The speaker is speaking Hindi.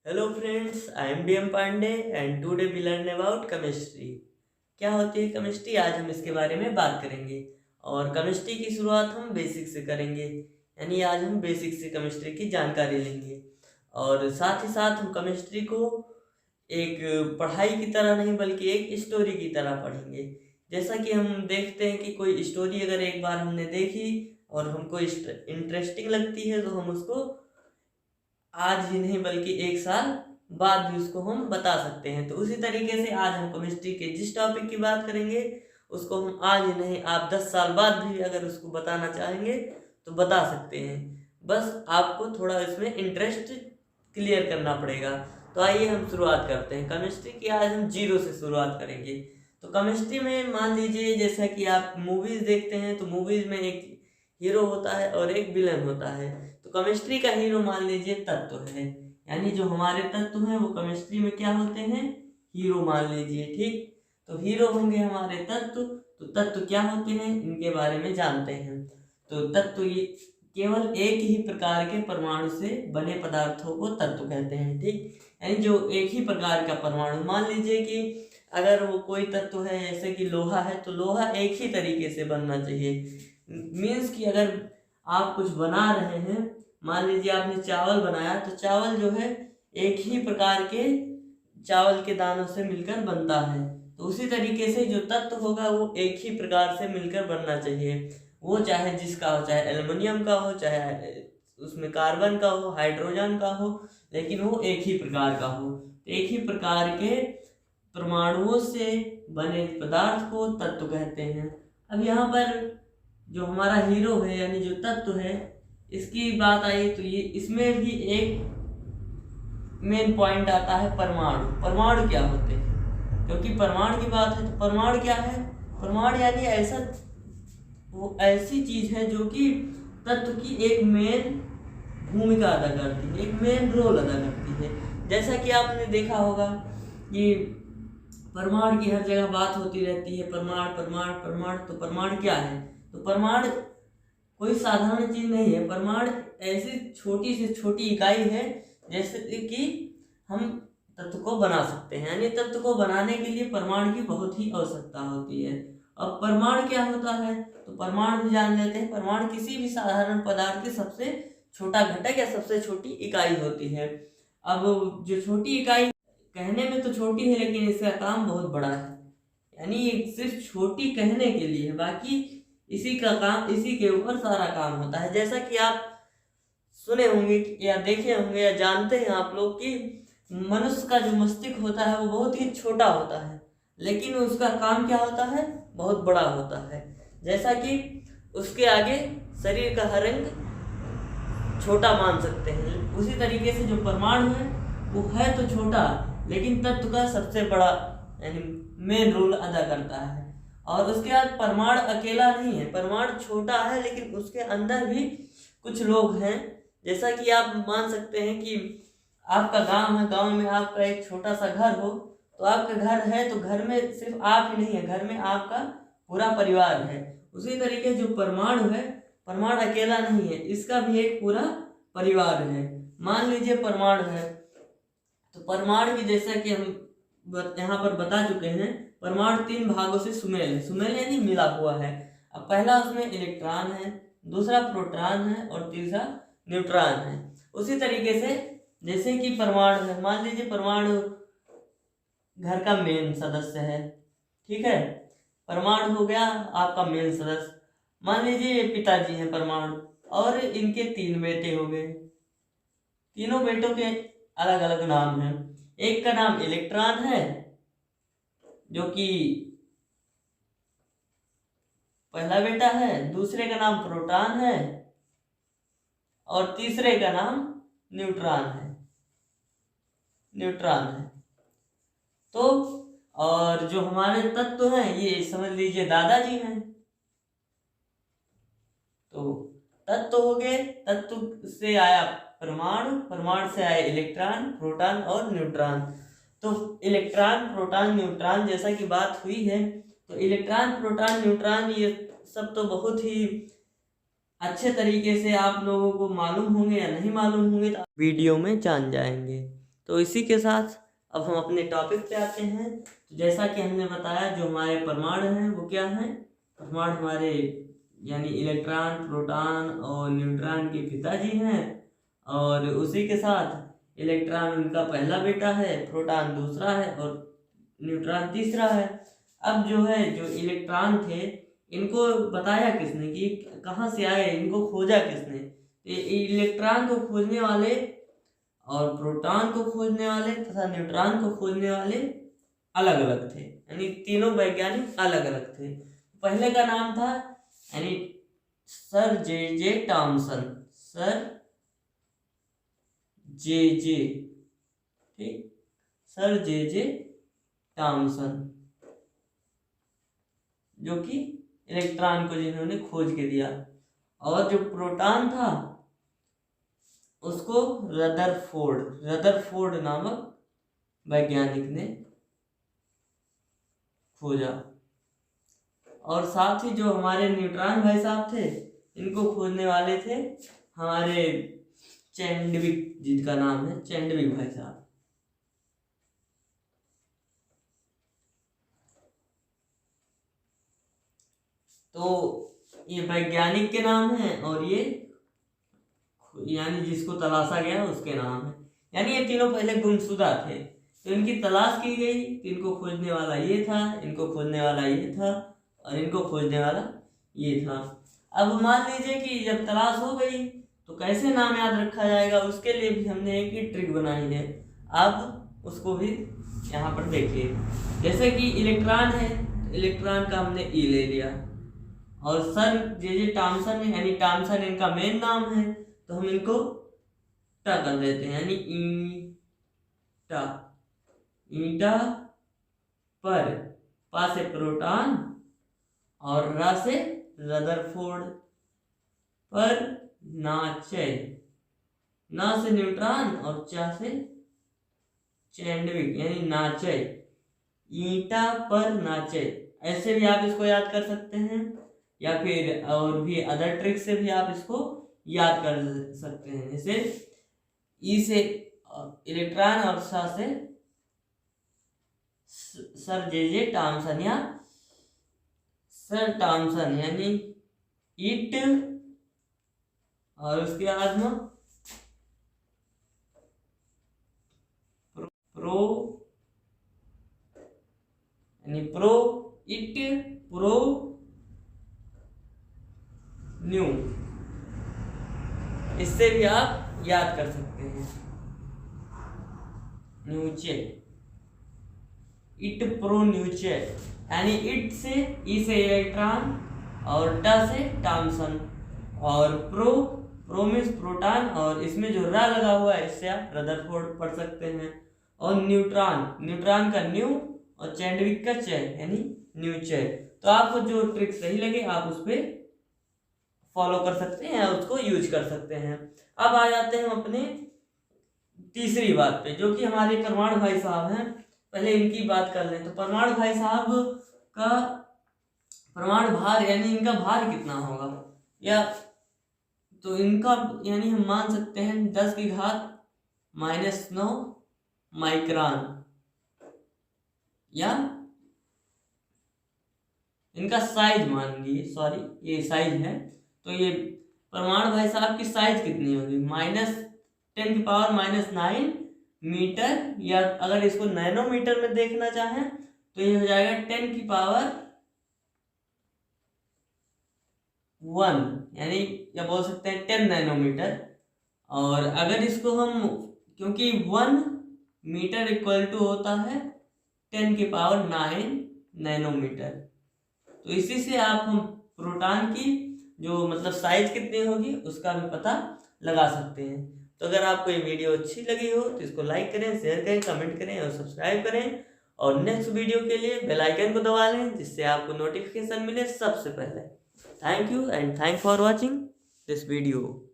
Hello friends, I am DM Pandey and today we learn about chemistry. क्या होती है केमिस्ट्री? आज हम इसके बारे में बात करेंगे। और केमिस्ट्री की शुरुआत हम बेसिक से करेंगे, यानी आज हम बेसिक से केमिस्ट्री की जानकारी लेंगे। और साथ ही साथ हम केमिस्ट्री को एक पढ़ाई की तरह नहीं बल्कि एक स्टोरी की तरह पढ़ेंगे। जैसा कि हम देखते हैं कि कोई स्टोरी अगर एक बार हमने देखी और हमको इंटरेस्टिंग लगती है तो हम उसको आज ही नहीं बल्कि एक साल बाद भी उसको हम बता सकते हैं। तो उसी तरीके से आज हम केमिस्ट्री के जिस टॉपिक की बात करेंगे उसको हम आज ही नहीं, आप 10 साल बाद भी अगर उसको बताना चाहेंगे तो बता सकते हैं। बस आपको थोड़ा इसमें इंटरेस्ट क्लियर करना पड़ेगा। तो आइए हम शुरुआत करते हैं केमिस्ट्री की। आज हम जीरो से शुरुआत करेंगे। तो केमिस्ट्री में मान लीजिए जैसा कि आप मूवीज़ देखते हैं तो मूवीज़ में एक हीरो होता है और एक विलन होता है। तो केमिस्ट्री का हीरो मान लीजिए तत्व है, यानी जो हमारे तत्व हैं वो केमिस्ट्री में क्या होते हैं? हीरो मान लीजिए। ठीक, तो हीरो होंगे हमारे तत्व। तो तत्व क्या होते हैं इनके बारे में जानते हैं। तो तत्व ये केवल एक ही प्रकार के परमाणु से बने पदार्थों को तत्व कहते हैं। ठीक, यानी जो एक ही प्रकार का परमाणु, मान लीजिए कि अगर वो कोई तत्व है जैसे कि लोहा है तो लोहा एक ही तरीके से बनना चाहिए। मीन्स कि अगर आप कुछ बना रहे हैं, मान लीजिए आपने चावल बनाया तो चावल जो है एक ही प्रकार के चावल के दानों से मिलकर बनता है। तो उसी तरीके से जो तत्व होगा वो एक ही प्रकार से मिलकर बनना चाहिए। वो चाहे जिसका हो, चाहे एल्युमिनियम का हो, चाहे उसमें कार्बन का हो, हाइड्रोजन का हो, लेकिन वो एक ही प्रकार का हो। तो एक ही प्रकार के परमाणुओं से बने पदार्थ को तत्व कहते हैं। अब यहाँ पर जो हमारा हीरो है यानी जो तत्व है इसकी बात आई तो ये इसमें भी एक मेन पॉइंट आता है परमाणु। परमाणु क्या होते हैं? क्योंकि परमाणु की बात है तो परमाणु क्या है? परमाणु यानी ऐसी चीज है जो कि तत्व की एक मेन भूमिका अदा करती है, एक मेन रोल अदा करती है। जैसा कि आपने देखा होगा कि परमाणु की हर जगह बात होती रहती है, परमाणु परमाणु परमाणु। तो परमाणु क्या है? तो परमाणु कोई साधारण चीज नहीं है। परमाणु ऐसी छोटी से छोटी इकाई है जैसे कि हम तत्व को बना सकते हैं, यानी तत्व को बनाने के लिए परमाणु की बहुत ही आवश्यकता होती है। अब परमाणु क्या होता है? तो परमाणु भी जान लेते हैं। परमाणु किसी भी साधारण पदार्थ की सबसे छोटा घटक या सबसे छोटी इकाई होती है। अब जो छोटी इकाई कहने में तो छोटी है लेकिन इसका काम बहुत बड़ा है, यानी सिर्फ छोटी कहने के लिए, बाकी इसी का काम, इसी के ऊपर सारा काम होता है। जैसा कि आप सुने होंगे या देखे होंगे या जानते हैं आप लोग कि मनुष्य का जो मस्तिष्क होता है वो बहुत ही छोटा होता है, लेकिन उसका काम क्या होता है? बहुत बड़ा होता है। जैसा कि उसके आगे शरीर का हर अंग छोटा मान सकते हैं, उसी तरीके से जो परमाणु है वो है तो छोटा लेकिन तत्व का सबसे बड़ा यानी मेन रोल अदा करता है। और उसके बाद परमाणु अकेला नहीं है, परमाणु छोटा है लेकिन उसके अंदर भी कुछ लोग हैं। जैसा कि आप मान सकते हैं कि आपका गांव है, गांव में आपका एक छोटा सा घर हो, तो आपका घर है तो घर में सिर्फ आप ही नहीं है, घर में आपका पूरा परिवार है। उसी तरीके जो परमाणु है, परमाणु अकेला नहीं है, इसका भी एक पूरा परिवार है। मान लीजिए परमाणु है तो परमाणु की जैसा कि हम यहाँ पर बता चुके हैं, परमाणु 3 भागों से सुमेल है। सुमेल यानी मिला हुआ है। अब पहला उसमें इलेक्ट्रॉन है, दूसरा प्रोटॉन है और तीसरा न्यूट्रॉन है। उसी तरीके से जैसे कि परमाणु है, मान लीजिए परमाणु घर का मेन सदस्य है। ठीक है, परमाणु हो गया आपका मेन सदस्य। मान लीजिए पिताजी हैं परमाणु और इनके 3 बेटे हो गए। तीनों बेटों के अलग अलग नाम हैं। एक का नाम इलेक्ट्रॉन है जो कि पहला बेटा है, दूसरे का नाम प्रोटॉन है और तीसरे का नाम न्यूट्रॉन है। तो और जो हमारे तत्व हैं ये समझ लीजिए दादाजी हैं। तो तत्व हो गए, तत्व से आया परमाणु, परमाणु से आया इलेक्ट्रॉन, प्रोटॉन और न्यूट्रॉन। तो इलेक्ट्रॉन प्रोटॉन न्यूट्रॉन जैसा कि बात हुई है, तो इलेक्ट्रॉन प्रोटॉन न्यूट्रॉन ये सब तो बहुत ही अच्छे तरीके से आप लोगों को मालूम होंगे या नहीं मालूम होंगे तो वीडियो में जान जाएंगे। तो इसी के साथ अब हम अपने टॉपिक पे आते हैं। तो जैसा कि हमने बताया, जो हमारे परमाणु हैं वो क्या हैं? परमाणु हमारे यानी इलेक्ट्रॉन, प्रोटॉन और न्यूट्रॉन के पिताजी हैं, और उसी के साथ इलेक्ट्रॉन उनका पहला बेटा है, प्रोटॉन दूसरा है और न्यूट्रॉन तीसरा है। अब जो है, जो इलेक्ट्रॉन थे, इनको बताया किसने कि कहाँ से आए, इनको खोजा किसने? इलेक्ट्रॉन को खोजने वाले और प्रोटॉन को खोजने वाले तथा न्यूट्रॉन को खोजने वाले अलग अलग थे, यानी तीनों वैज्ञानिक अलग अलग थे। पहले का नाम था यानी सर जे टॉमसन, सर जे ठीक, सर जे टॉमसन, जो कि इलेक्ट्रॉन को जिन्होंने खोज के दिया। और जो प्रोटॉन था उसको रदरफोर्ड नामक वैज्ञानिक ने खोजा। और साथ ही जो हमारे न्यूट्रॉन भाई साहब थे, इनको खोजने वाले थे हमारे चैंडविक, जिनका नाम है चैंडविक भाई साहब। तो ये वैज्ञानिक के नाम हैं और ये यानी जिसको तलाशा गया उसके नाम है। यानी ये तीनों पहले गुमशुदा थे, तो इनकी तलाश की गई, तो इनको खोजने वाला ये था, इनको खोजने वाला ये था और इनको खोजने वाला ये था। अब मान लीजिए कि जब तलाश हो गई तो कैसे नाम याद रखा जाएगा, उसके लिए भी हमने एक ही ट्रिक बनाई है। अब उसको भी यहाँ पर देखिए। जैसे कि इलेक्ट्रॉन है, इलेक्ट्रॉन का हमने ई ले लिया, और सर जे टॉमसन है, यानी टॉमसन इनका मेन नाम है, तो हम इनको टा कर देते हैं, यानी ईटा, ईटा पर, पा से प्रोटॉन और रा से रदरफोर्ड, पर नाचे, ना से न्यूट्रॉन और चा से चैंडविक, यानी नाचे, ईटा पर नाचे। ऐसे भी आप इसको याद कर सकते हैं, या फिर और भी अदर ट्रिक से भी आप इसको याद कर सकते हैं। जैसे ई से इलेक्ट्रॉन और सा से सर जे टॉमसन, या सर टॉमसन, यानी ईट, और उसके बाद में प्रो, यानी प्रो इट प्रो न्यू। इससे भी आप याद कर सकते हैं। न्यूचे, इट प्रो न्यूचे, यानी इट से ई से इलेक्ट्रॉन और टा से टॉमसन, और प्रो मीन्स प्रोटॉन, और इसमें जो रा लगा हुआ है इससे आप रदरफोर्ड पढ़ सकते हैं। और न्यूट्रॉन का न्यू और चैंडविक का चे, यानी न्यूचे। तो आपको जो ट्रिक सही लगे आप उस पर फॉलो कर सकते हैं, उसको यूज कर सकते हैं। अब आ जाते हैं अपने तीसरी बात पे, जो कि हमारे परमाणु भाई साहब हैं। पहले इनकी बात कर लें। तो परमाणु भाई साहब का परमाणु भार, यानी इनका भार कितना होगा, या तो इनका यानी हम मान सकते हैं 10⁻⁻9 माइक्रोन, या इनका साइज मान लीजिए, सॉरी ये साइज है, तो ये परमाणु भाई साहब की साइज कितनी होगी, -10⁻⁹ मीटर, या अगर इसको नैनोमीटर में देखना चाहें तो ये हो जाएगा 10⁻⁴, यानी या बोल सकते हैं 10 नैनोमीटर। और अगर इसको हम, क्योंकि 1 मीटर इक्वल टू होता है 10⁹ नैनोमीटर, तो इसी से आप हम प्रोटॉन की जो मतलब साइज कितनी होगी उसका भी पता लगा सकते हैं। तो अगर आपको ये वीडियो अच्छी लगी हो तो इसको लाइक करें, शेयर करें, कमेंट करें और सब्सक्राइब करें, और नेक्स्ट वीडियो के लिए बेल आइकन को दबा लें जिससे आपको नोटिफिकेशन मिले सबसे पहले। Thank you and thank for watching this video.